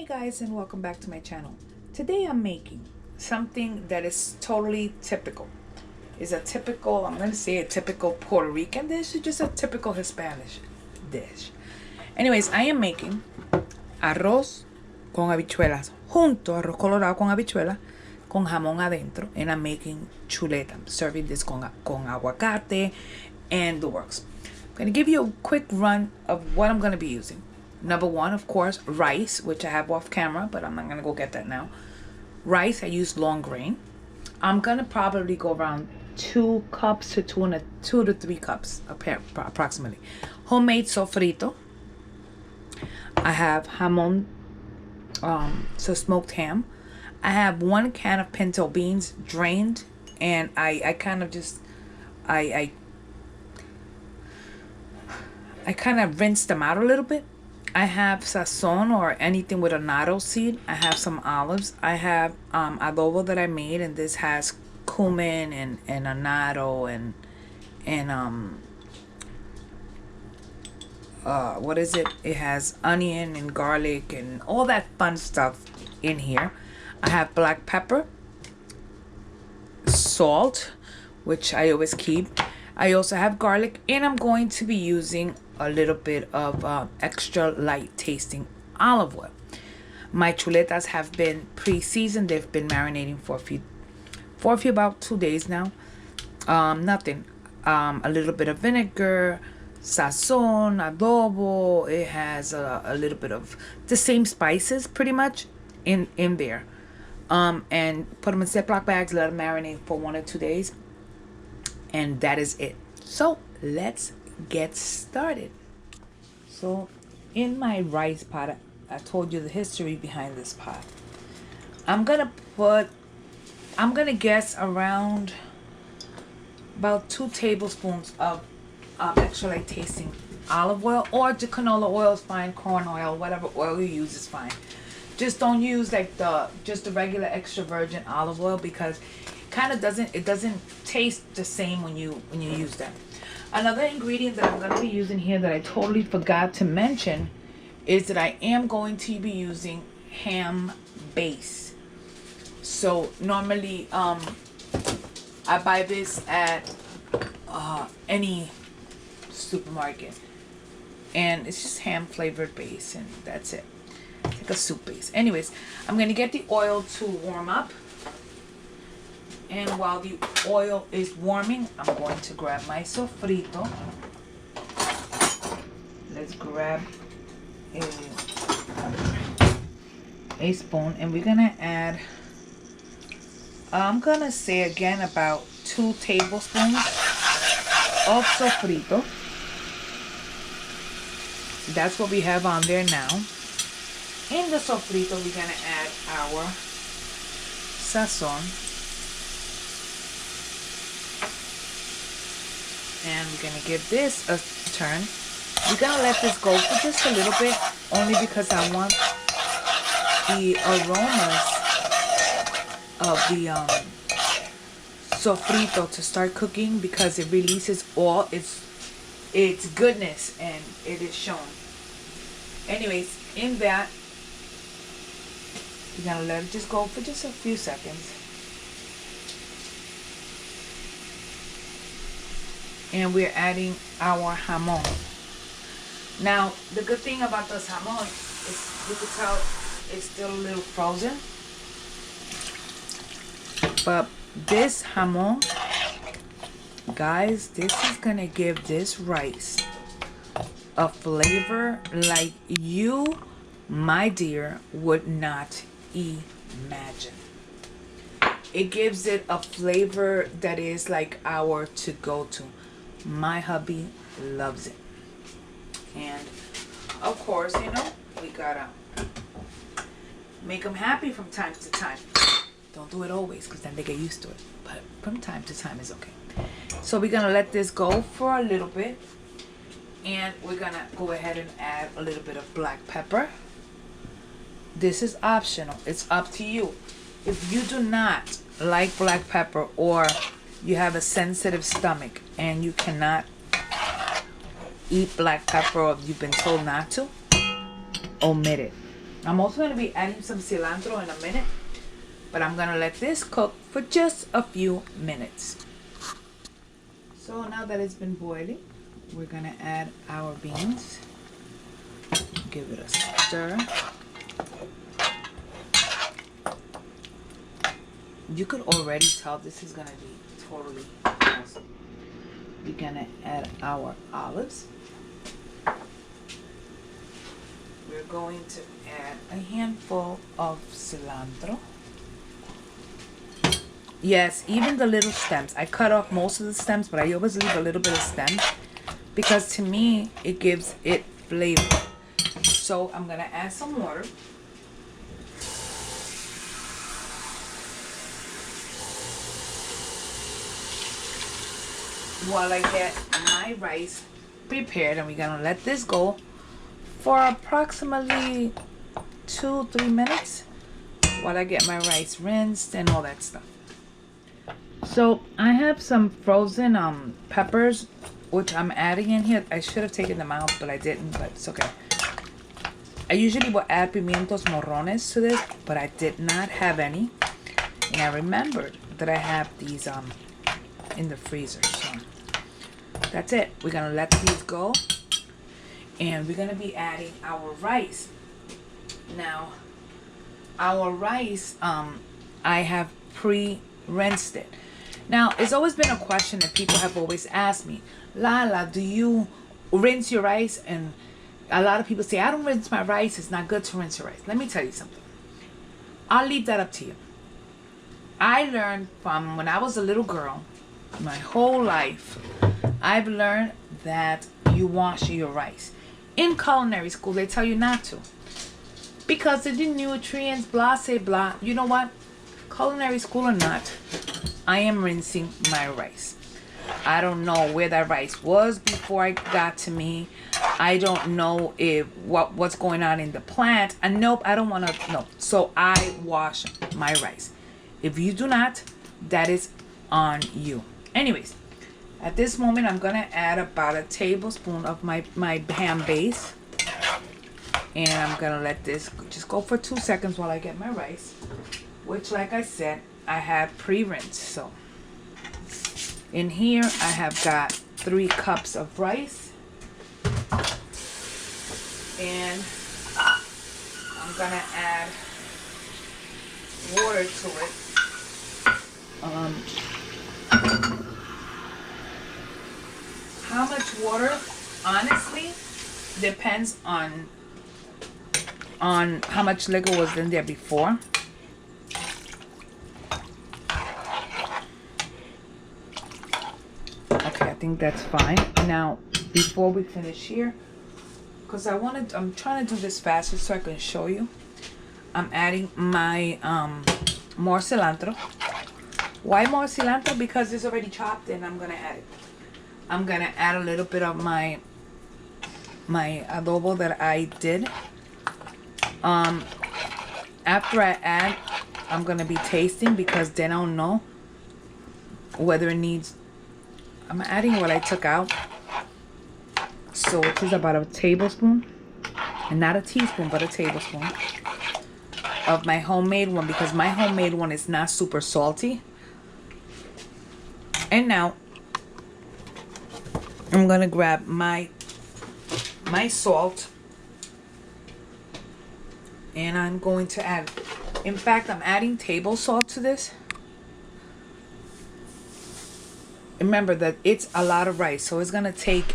guys, and welcome back to my channel. Today I'm making something that is totally typical. It's a typical, I'm going to say a typical Puerto Rican dish, or just a typical Hispanic dish. Anyways, I am making arroz con habichuelas, junto arroz colorado con habichuela, con jamón adentro, and I'm making chuleta. I'm serving this con aguacate and the works. I'm going to give you a quick run of what I'm going to be using. Number one, of course, rice, which I have off camera, but I'm not going to go get that now. Rice, I use long grain. I'm going to probably go around 2 cups to 2 to 3 cups approximately. Homemade sofrito. I have jamón, so smoked ham. I have 1 can of pinto beans drained, and I kind of just, I kind of rinsed them out a little bit. I have sazon, or anything with a natto seed. I have some olives. I have adobo that I made, and this has cumin and annatto and what is it? It has onion and garlic and all that fun stuff in here. I have black pepper, salt, which I always keep. I also have garlic, and I'm going to be using a little bit of extra light tasting olive oil. My chuletas have been pre-seasoned. They've been marinating for a few about 2 days now. Nothing. A little bit of vinegar, sazon, adobo. It has a little bit of the same spices pretty much in there. And put them in Ziploc bags, let them marinate for 1 or 2 days. And that is it. So let's get started. So in my rice pot, I told you the history behind this pot. I'm gonna guess around about 2 tablespoons of extra light tasting olive oil, or the canola oil is fine, corn oil, whatever oil you use is fine. Just don't use like just the regular extra virgin olive oil, because it doesn't taste the same when you use them. Another ingredient that I'm going to be using here that I totally forgot to mention is that I am going to be using ham base. So normally I buy this at any supermarket, and it's just ham flavored base, and that's it. It's like a soup base. Anyways, I'm going to get the oil to warm up. And while the oil is warming, I'm going to grab my sofrito. Let's grab a spoon, and we're going to add, I'm going to say again about 2 tablespoons of sofrito. That's what we have on there now. In the sofrito, we're going to add our sazon. And we're going to give this a turn. We're going to let this go for just a little bit, only because I want the aromas of the sofrito to start cooking, because it releases all its goodness, and it is shown. Anyways, in that, we're going to let it just go for just a few seconds. And we're adding our jamón. Now, the good thing about this jamón is you can tell it's still a little frozen. But this jamón, guys, this is gonna give this rice a flavor like you, my dear, would not imagine. It gives it a flavor that is like our to-go-to. My hubby loves it. And of course, you know, we gotta make them happy from time to time. Don't do it always, because then they get used to it. But from time to time is okay. So we're gonna let this go for a little bit. And we're gonna go ahead and add a little bit of black pepper. This is optional. It's up to you. If you do not like black pepper, or you have a sensitive stomach and you cannot eat black pepper, or you've been told not to, omit it. I'm also going to be adding some cilantro in a minute, but I'm going to let this cook for just a few minutes. So now that it's been boiling, we're going to add our beans. Give it a stir. You could already tell this is going to be totally awesome. We're going to add our olives. We're going to add a handful of cilantro. Yes, even the little stems. I cut off most of the stems, but I always leave a little bit of stems because to me, it gives it flavor. So I'm going to add some water. While I get my rice prepared, and we're going to let this go for approximately 2-3 minutes while I get my rice rinsed and all that stuff. So I have some frozen peppers which I'm adding in here. I should have taken them out, but I didn't, but it's okay. I usually will add pimientos morrones to this, but I did not have any, and I remembered that I have these in the freezer. So that's it. We're gonna let these go, and we're gonna be adding our rice. Now our rice, I have pre-rinsed it. Now it's always been a question that people have always asked me, Lala, do you rinse your rice? And a lot of people say, I don't rinse my rice, it's not good to rinse your rice. Let me tell you something. I'll leave that up to you. I learned from when I was a little girl, my whole life, I've learned that you wash your rice. In culinary school, they tell you not to, because of the nutrients, blah, say blah. You know what? Culinary school or not, I am rinsing my rice. I don't know where that rice was before it got to me. I don't know if what's going on in the plant. And nope, I don't want to know. So I wash my rice. If you do not, that is on you. Anyways, at this moment, I'm going to add about a tablespoon of my ham base. And I'm going to let this just go for 2 seconds while I get my rice, which, like I said, I have pre-rinsed. So in here, I have got 3 cups of rice. And I'm going to add water to it. How much water, honestly, depends on how much liquor was in there before. Okay, I think that's fine. Now, before we finish here, because I'm trying to do this faster so I can show you. I'm adding my more cilantro. Why more cilantro? Because it's already chopped and I'm gonna add it. I'm gonna add a little bit of my adobo that I did. After I add, I'm gonna be tasting because then I'll know whether it needs. I'm adding what I took out. So which is about a tablespoon, and not a teaspoon, but a tablespoon of my homemade one, because my homemade one is not super salty. And now I'm gonna grab my salt, and I'm going to add, in fact, I'm adding table salt to this. Remember that it's a lot of rice, so it's gonna take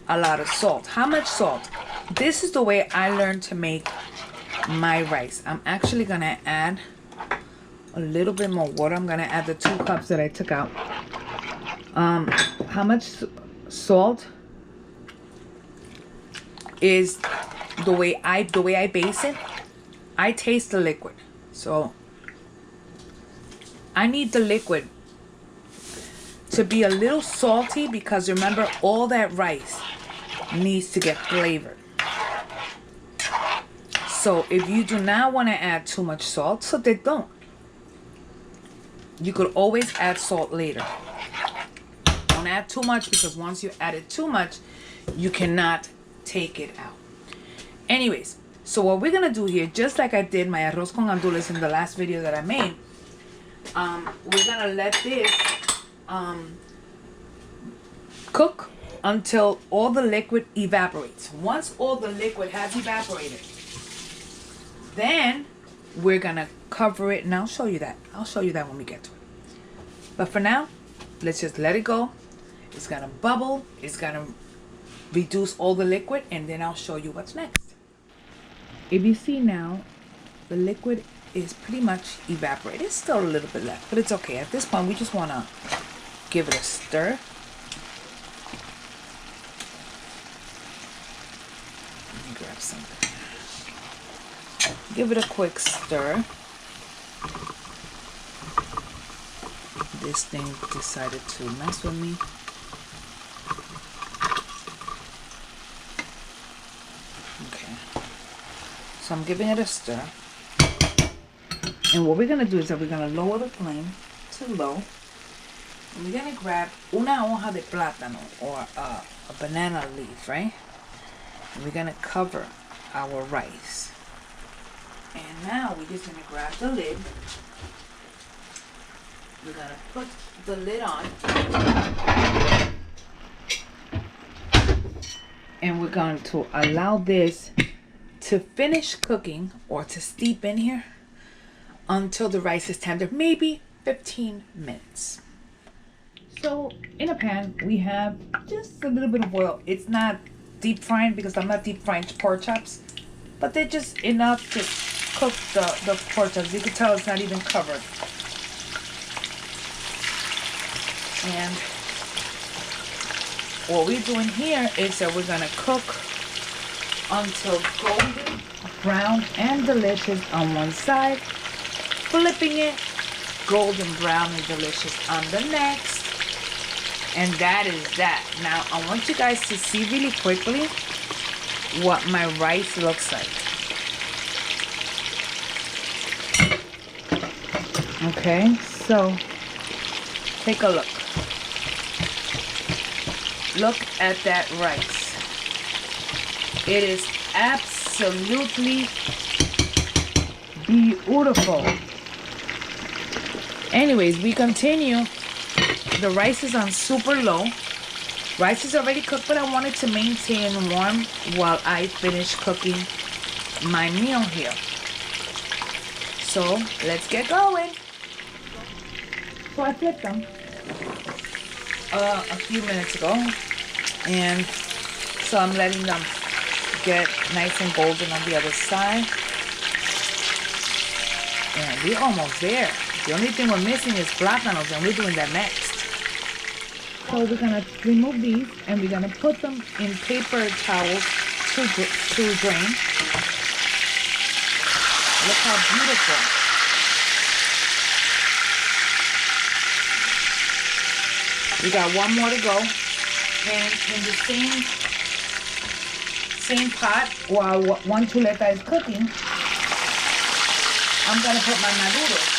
a lot of salt. How much salt? This is the way I learned to make my rice. I'm actually gonna add a little bit more water. I'm gonna add the 2 cups that I took out. How much salt is the way I base it. I taste the liquid, so I need the liquid to be a little salty, because remember, all that rice needs to get flavored. So if you do not want to add too much salt, so they don't. You could always add salt later. Don't add too much, because once you add it too much, you cannot take it out. Anyways, So what we're gonna do here, just like I did my arroz con gandules in the last video that I made, we're gonna let this cook until all the liquid evaporates. Once all the liquid has evaporated, then we're gonna cover it, and I'll show you that. I'll show you that when we get to it. But for now, let's just let it go. It's gonna bubble, it's gonna reduce all the liquid, and then I'll show you what's next. If you see now, the liquid is pretty much evaporated. It's still a little bit left, but it's okay. At this point, we just wanna give it a stir. Let me grab something. Give it a quick stir. This thing decided to mess with me. Okay. So I'm giving it a stir. And what we're gonna do is that we're gonna lower the flame to low. And we're gonna grab una hoja de plátano, or a banana leaf, right? And we're gonna cover our rice. And now we're just gonna grab the lid. We're gonna put the lid on. And we're going to allow this to finish cooking, or to steep in here, until the rice is tender, maybe 15 minutes. So in a pan, we have just a little bit of oil. It's not deep frying because I'm not deep frying pork chops, but they're just enough to cook the pork chops. You can tell it's not even covered. And what we're doing here is that we're gonna cook until golden brown and delicious on one side, flipping it, golden brown and delicious on the next. And that is that. Now I want you guys to see really quickly what my rice looks like. Okay, so take a look. Look at that rice. It is absolutely beautiful. Anyways, we continue. The rice is on super low. Rice is already cooked, but I wanted to maintain warm while I finish cooking my meal here. So let's get going. So I flipped them a few minutes ago, and so I'm letting them get nice and golden on the other side. And we're almost there. The only thing we're missing is plátanos, and we're doing that next. So we're gonna remove these, and we're gonna put them in paper towels to drain. Look how beautiful. We got one more to go. And in the same pot, while one chuleta is cooking, I'm gonna put my maduros.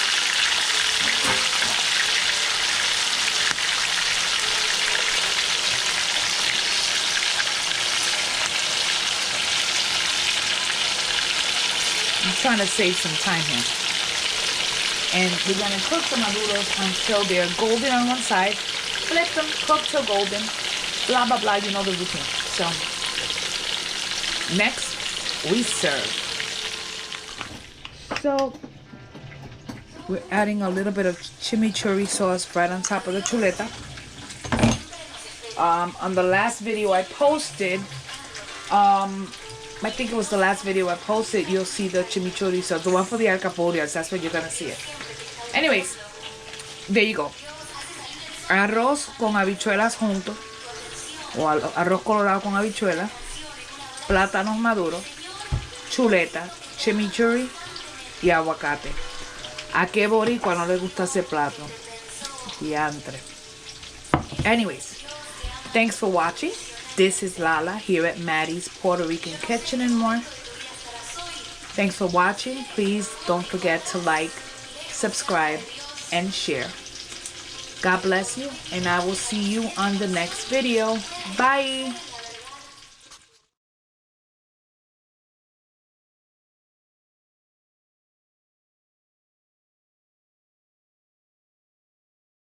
I'm trying to save some time here. And we're gonna cook the maduros until they're golden on one side. Flip them, cook till golden. Blah, blah, blah, you know the routine. So, next, we serve. So, we're adding a little bit of chimichurri sauce right on top of the chuleta. On the last video I posted, I think it was the last video I posted, you'll see the chimichurri sauce. The one for the alcapurrias, that's when you're gonna see it. Anyways, there you go. Arroz con habichuelas juntos, o arroz colorado con habichuelas, plátanos maduros, chuleta, chimichurri y aguacate. ¿A qué boricua no le gusta ese plato? Diantre. Anyways, thanks for watching. This is Lala here at Maddie's Puerto Rican Kitchen and more. Thanks for watching. Please don't forget to like, subscribe, and share. God bless you, and I will see you on the next video. Bye!